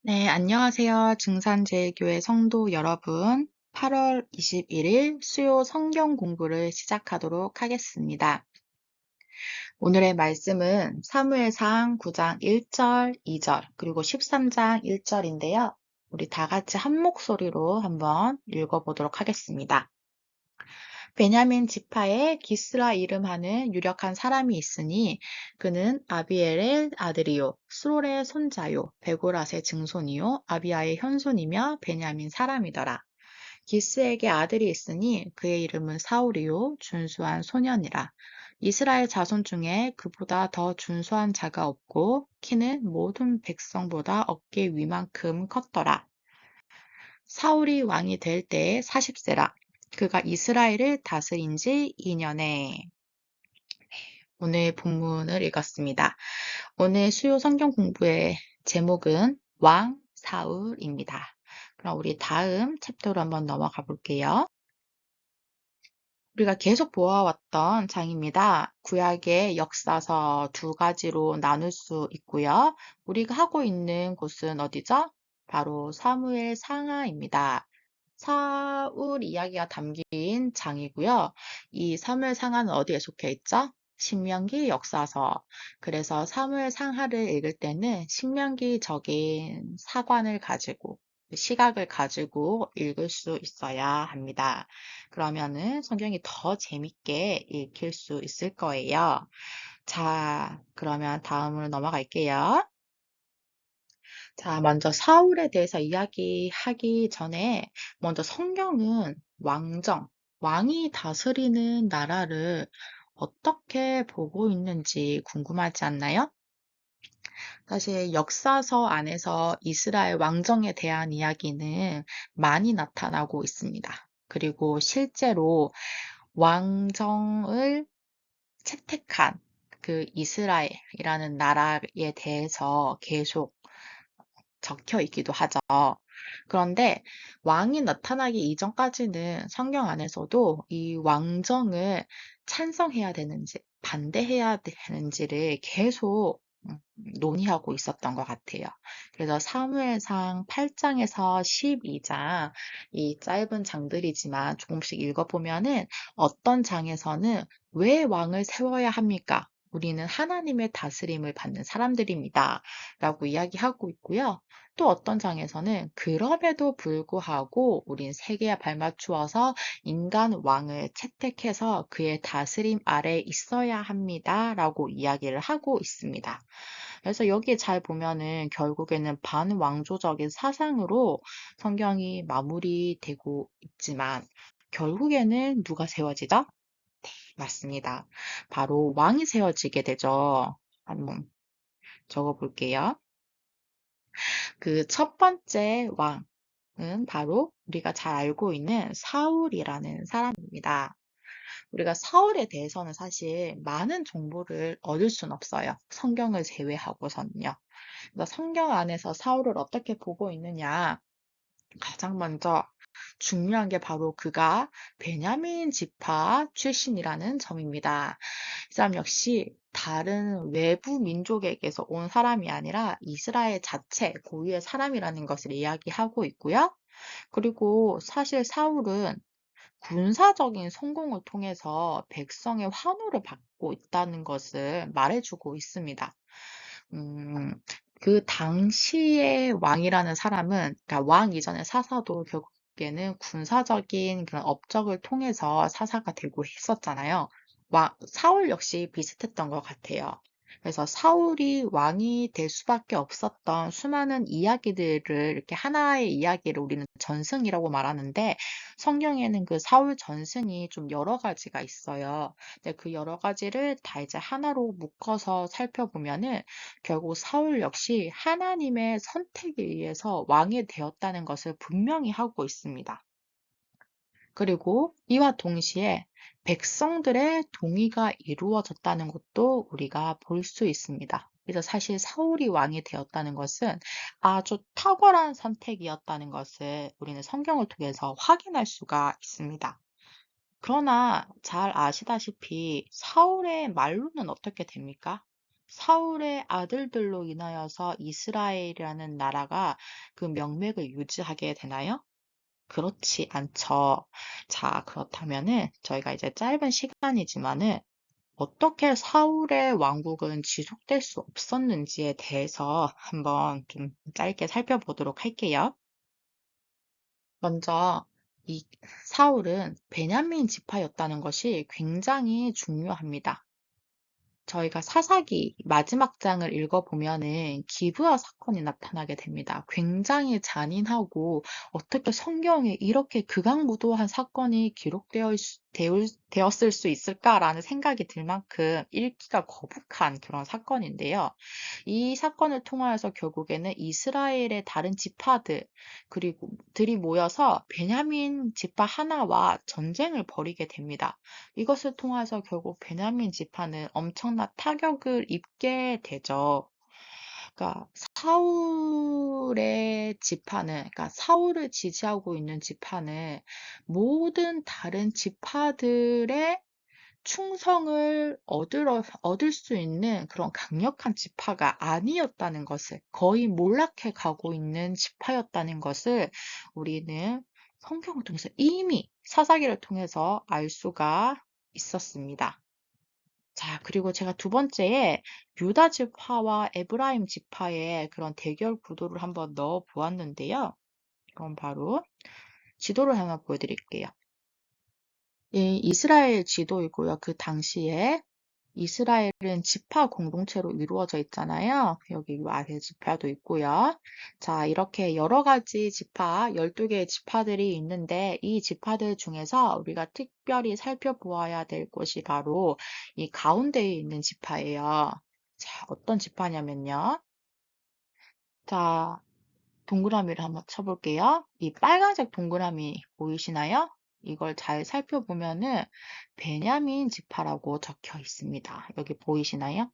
네, 안녕하세요. 증산제일교회 성도 여러분. 8월 21일 수요 성경 공부를 시작하도록 하겠습니다. 오늘의 말씀은 사무엘상 9장 1절, 2절, 그리고 13장 1절인데요. 우리 다 같이 한 목소리로 한번 읽어보도록 하겠습니다. 베냐민 지파에 기스라 이름하는 유력한 사람이 있으니 그는 아비엘의 아들이요 스롤의 손자요 베고랏의 증손이요 아비아의 현손이며 베냐민 사람이더라. 기스에게 아들이 있으니 그의 이름은 사울이요 준수한 소년이라. 이스라엘 자손 중에 그보다 더 준수한 자가 없고 키는 모든 백성보다 어깨 위만큼 컸더라. 사울이 왕이 될 때에 40세라. 그가 이스라엘을 다스린 지 2년에. 오늘 본문을 읽었습니다. 오늘 수요 성경 공부의 제목은 왕 사울입니다. 그럼 우리 다음 챕터로 한번 넘어가 볼게요. 우리가 계속 보아왔던 장입니다. 구약의 역사서 두 가지로 나눌 수 있고요. 우리가 하고 있는 곳은 어디죠? 바로 사무엘 상하입니다. 사울 이야기가 담긴 장이고요. 이 사무엘 상하는 어디에 속해 있죠? 신명기 역사서. 그래서 사무엘 상하를 읽을 때는 신명기적인 사관을 가지고 시각을 가지고 읽을 수 있어야 합니다. 그러면은 성경이 더 재밌게 읽힐 수 있을 거예요. 자, 그러면 다음으로 넘어갈게요. 자, 먼저 사울에 대해서 이야기하기 전에 먼저 성경은 왕이 다스리는 나라를 어떻게 보고 있는지 궁금하지 않나요? 사실 역사서 안에서 이스라엘 왕정에 대한 이야기는 많이 나타나고 있습니다. 그리고 실제로 왕정을 채택한 그 이스라엘이라는 나라에 대해서 계속 적혀 있기도 하죠. 그런데 왕이 나타나기 이전까지는 성경 안에서도 이 왕정을 찬성해야 되는지 반대해야 되는지를 계속 논의하고 있었던 것 같아요. 그래서 사무엘상 8장에서 12장 이 짧은 장들이지만 조금씩 읽어보면은 어떤 장에서는 왜 왕을 세워야 합니까? 우리는 하나님의 다스림을 받는 사람들입니다. 라고 이야기하고 있고요. 또 어떤 장에서는 그럼에도 불구하고 우린 세계에 발맞추어서 인간 왕을 채택해서 그의 다스림 아래 있어야 합니다. 라고 이야기를 하고 있습니다. 그래서 여기에 잘 보면은 결국에는 반왕조적인 사상으로 성경이 마무리되고 있지만 결국에는 누가 세워지죠? 맞습니다. 바로 왕이 세워지게 되죠. 한번 적어 볼게요. 그 첫 번째 왕은 바로 우리가 잘 알고 있는 사울이라는 사람입니다. 우리가 사울에 대해서는 사실 많은 정보를 얻을 순 없어요. 성경을 제외하고서는요. 그래서 성경 안에서 사울을 어떻게 보고 있느냐? 가장 먼저 중요한 게 바로 그가 베냐민 지파 출신이라는 점입니다. 이 사람 역시 다른 외부 민족에게서 온 사람이 아니라 이스라엘 자체 고유의 사람이라는 것을 이야기하고 있고요. 그리고 사실 사울은 군사적인 성공을 통해서 백성의 환호를 받고 있다는 것을 말해주고 있습니다. 음, 그 당시의 왕이라는 사람은, 그러니까 왕 이전의 사사도 결국에는 군사적인 그런 업적을 통해서 사사가 되고 했었잖아요. 사울 역시 비슷했던 것 같아요. 그래서 사울이 왕이 될 수밖에 없었던 수많은 이야기들을 이렇게 하나의 이야기를 우리는 전승이라고 말하는데 성경에는 그 사울 전승이 좀 여러 가지가 있어요. 근데 그 여러 가지를 다 이제 하나로 묶어서 살펴보면은 결국 사울 역시 하나님의 선택에 의해서 왕이 되었다는 것을 분명히 하고 있습니다. 그리고 이와 동시에 백성들의 동의가 이루어졌다는 것도 우리가 볼 수 있습니다. 그래서 사실 사울이 왕이 되었다는 것은 아주 탁월한 선택이었다는 것을 우리는 성경을 통해서 확인할 수가 있습니다. 그러나 잘 아시다시피 사울의 말로는 어떻게 됩니까? 사울의 아들들로 인하여서 이스라엘이라는 나라가 그 명맥을 유지하게 되나요? 그렇지 않죠. 자, 그렇다면은 저희가 이제 짧은 시간이지만은 어떻게 사울의 왕국은 지속될 수 없었는지에 대해서 한번 좀 짧게 살펴보도록 할게요. 먼저 이 사울은 베냐민 지파였다는 것이 굉장히 중요합니다. 저희가 사사기 마지막 장을 읽어보면은 기브아 사건이 나타나게 됩니다. 굉장히 잔인하고 어떻게 성경에 이렇게 극악무도한 사건이 되었을 수 있을까라는 생각이 들 만큼 읽기가 거북한 그런 사건인데요. 이 사건을 통하여서 결국에는 이스라엘의 다른 지파들 그리고 들이 모여서 베냐민 지파 하나와 전쟁을 벌이게 됩니다. 이것을 통해서 결국 베냐민 지파는 엄청난 타격을 입게 되죠. 그러니까 사울의 지파는, 그러니까 사울을 지지하고 있는 지파는 모든 다른 지파들의 충성을 얻을 수 있는 그런 강력한 지파가 아니었다는 것을, 거의 몰락해 가고 있는 지파였다는 것을 우리는 성경을 통해서 이미 사사기를 통해서 알 수가 있었습니다. 자, 그리고 제가 두 번째에 유다 지파와 에브라임 지파의 그런 대결 구도를 한번 넣어 보았는데요. 그럼 바로 지도를 하나 보여드릴게요. 이 이스라엘 지도이고요. 그 당시에 이스라엘은 지파 공동체로 이루어져 있잖아요. 여기 요 아래 지파도 있고요. 자, 이렇게 여러 가지 지파, 12개의 지파들이 있는데 이 지파들 중에서 우리가 특별히 살펴보아야 될 곳이 바로 이 가운데에 있는 지파예요. 자, 어떤 지파냐면요. 자, 동그라미를 한번 쳐볼게요. 이 빨간색 동그라미 보이시나요? 이걸 잘 살펴보면은 베냐민 지파라고 적혀 있습니다. 여기 보이시나요?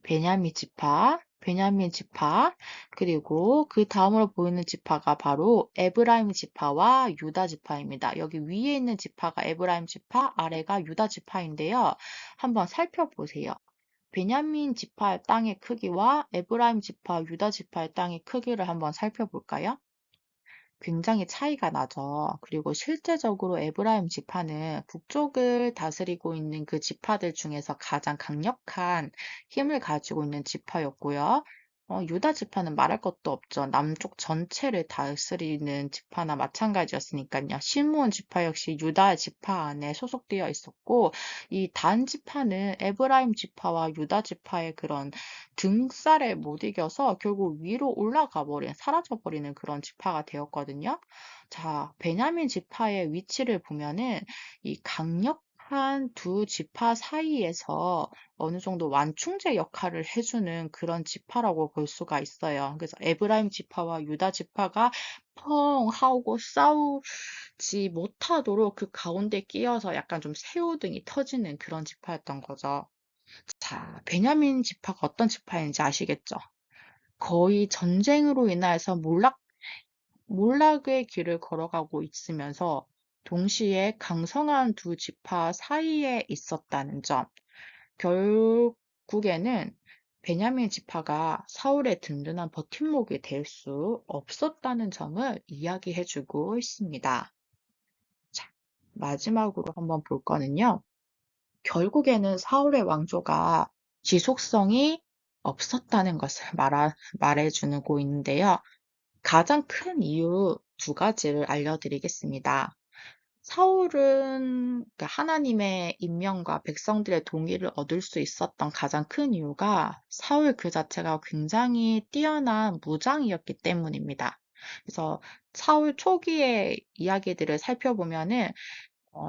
베냐민 지파, 그리고 그 다음으로 보이는 지파가 바로 에브라임 지파와 유다 지파입니다. 여기 위에 있는 지파가 에브라임 지파, 아래가 유다 지파인데요. 한번 살펴보세요. 베냐민 지파의 땅의 크기와 에브라임 지파, 유다 지파의 땅의 크기를 한번 살펴볼까요? 굉장히 차이가 나죠. 그리고 실제적으로 에브라임 지파는 북쪽을 다스리고 있는 그 지파들 중에서 가장 강력한 힘을 가지고 있는 지파였고요. 유다 지파는 말할 것도 없죠. 남쪽 전체를 다스리는 지파나 마찬가지였으니까요. 시므온 지파 역시 유다 지파 안에 소속되어 있었고, 이 단 지파는 에브라임 지파와 유다 지파의 그런 등살에 못 이겨서 결국 위로 올라가 사라져 버리는 그런 지파가 되었거든요. 자, 베냐민 지파의 위치를 보면은 이 강력한 두 지파 사이에서 어느 정도 완충제 역할을 해주는 그런 지파라고 볼 수가 있어요. 그래서 에브라임 지파와 유다 지파가 펑 하고 싸우지 못하도록 그 가운데 끼어서 약간 좀 새우등이 터지는 그런 지파였던 거죠. 자, 베냐민 지파가 어떤 지파인지 아시겠죠? 거의 전쟁으로 인해서 몰락의 길을 걸어가고 있으면서 동시에 강성한 두 지파 사이에 있었다는 점. 결국에는 베냐민 지파가 사울의 든든한 버팀목이 될 수 없었다는 점을 이야기해주고 있습니다. 자, 마지막으로 한번 볼 거는요. 결국에는 사울의 왕조가 지속성이 없었다는 것을 말해주고 있는데요. 가장 큰 이유 두 가지를 알려드리겠습니다. 사울은 하나님의 임명과 백성들의 동의를 얻을 수 있었던 가장 큰 이유가 사울 그 자체가 굉장히 뛰어난 무장이었기 때문입니다. 그래서 사울 초기의 이야기들을 살펴보면은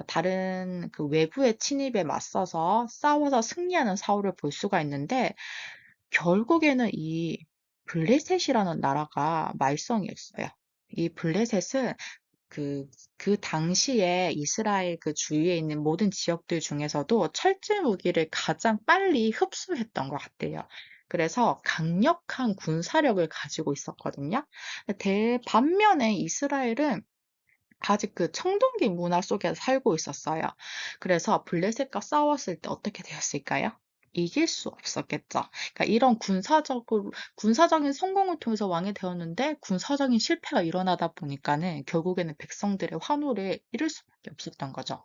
다른 그 외부의 침입에 맞서서 싸워서 승리하는 사울을 볼 수가 있는데 결국에는 이 블레셋이라는 나라가 말썽이었어요. 이 블레셋은 그 당시에 이스라엘 그 주위에 있는 모든 지역들 중에서도 철제 무기를 가장 빨리 흡수했던 것 같아요. 그래서 강력한 군사력을 가지고 있었거든요. 반면에 이스라엘은 아직 그 청동기 문화 속에 살고 있었어요. 그래서 블레셋과 싸웠을 때 어떻게 되었을까요? 이길 수 없었겠죠. 그러니까 이런 군사적인 성공을 통해서 왕이 되었는데 군사적인 실패가 일어나다 보니까는 결국에는 백성들의 환호를 잃을 수밖에 없었던 거죠.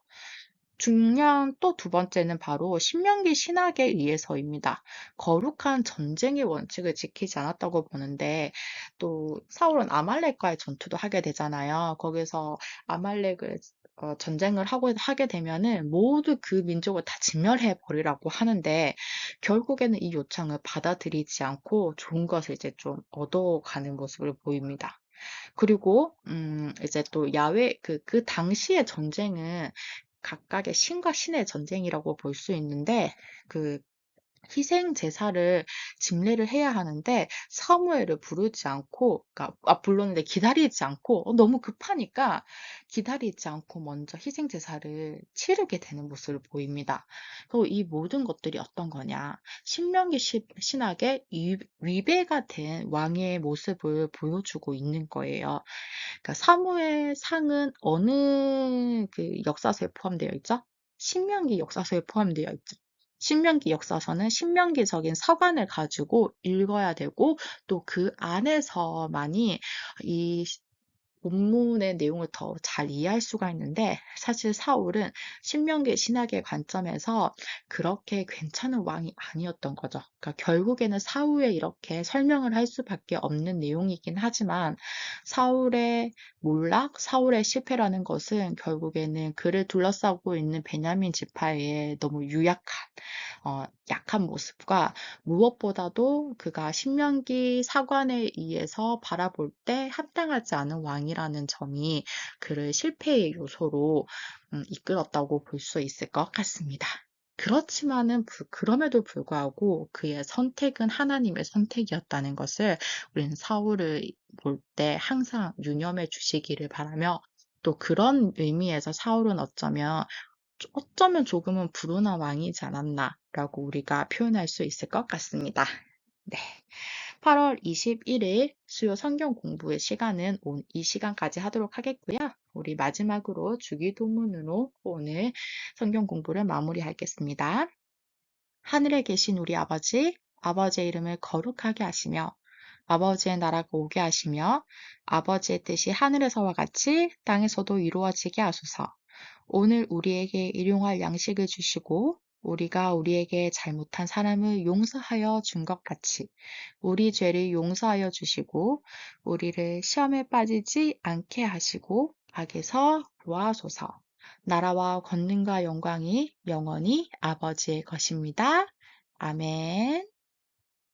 중요한 또 두 번째는 바로 신명기 신학에 의해서입니다. 거룩한 전쟁의 원칙을 지키지 않았다고 보는데 또 사울은 아말렉과의 전투도 하게 되잖아요. 거기서 아말렉을 전쟁을 하게 되면은 모두 그 민족을 다 진멸해 버리라고 하는데 결국에는 이 요청을 받아들이지 않고 좋은 것을 이제 좀 얻어가는 모습을 보입니다. 그리고 이제 또 야외 그 당시의 전쟁은 각각의 신과 신의 전쟁이라고 볼 수 있는데 그 희생 제사를 집례를 해야 하는데 사무엘을 부르지 않고 그러니까 불렀는데 기다리지 않고 너무 급하니까 기다리지 않고 먼저 희생 제사를 치르게 되는 모습을 보입니다. 그리고 이 모든 것들이 어떤 거냐? 신명기 신학의 위배가 된 왕의 모습을 보여주고 있는 거예요. 그러니까 사무엘 상은 어느 그 역사서에 포함되어 있죠? 신명기 역사서에 포함되어 있죠. 신명기 역사서는 신명기적인 서관을 가지고 읽어야 되고 또 그 안에서만이 이 본문의 내용을 더 잘 이해할 수가 있는데 사실 사울은 신명기 신학의 관점에서 그렇게 괜찮은 왕이 아니었던 거죠. 그러니까 결국에는 사후에 이렇게 설명을 할 수밖에 없는 내용이긴 하지만 사울의 몰락, 사울의 실패라는 것은 결국에는 그를 둘러싸고 있는 베냐민 지파의 너무 약한 모습과 무엇보다도 그가 신명기 사관에 의해서 바라볼 때 합당하지 않은 왕이라는 점이 그를 실패의 요소로 이끌었다고 볼 수 있을 것 같습니다. 그렇지만은 그럼에도 불구하고 그의 선택은 하나님의 선택이었다는 것을 우리는 사울을 볼 때 항상 유념해 주시기를 바라며 또 그런 의미에서 사울은 어쩌면 조금은 불운한 왕이지 않았나라고 우리가 표현할 수 있을 것 같습니다. 네. 8월 21일 수요 성경 공부의 시간은 이 시간까지 하도록 하겠고요. 우리 마지막으로 주기도문으로 오늘 성경 공부를 마무리하겠습니다. 하늘에 계신 우리 아버지, 아버지의 이름을 거룩하게 하시며 아버지의 나라가 오게 하시며 아버지의 뜻이 하늘에서와 같이 땅에서도 이루어지게 하소서. 오늘 우리에게 일용할 양식을 주시고 우리가 우리에게 잘못한 사람을 용서하여 준 것 같이 우리 죄를 용서하여 주시고 우리를 시험에 빠지지 않게 하시고 악에서 구하소서. 나라와 권능과 영광이 영원히 아버지의 것입니다. 아멘.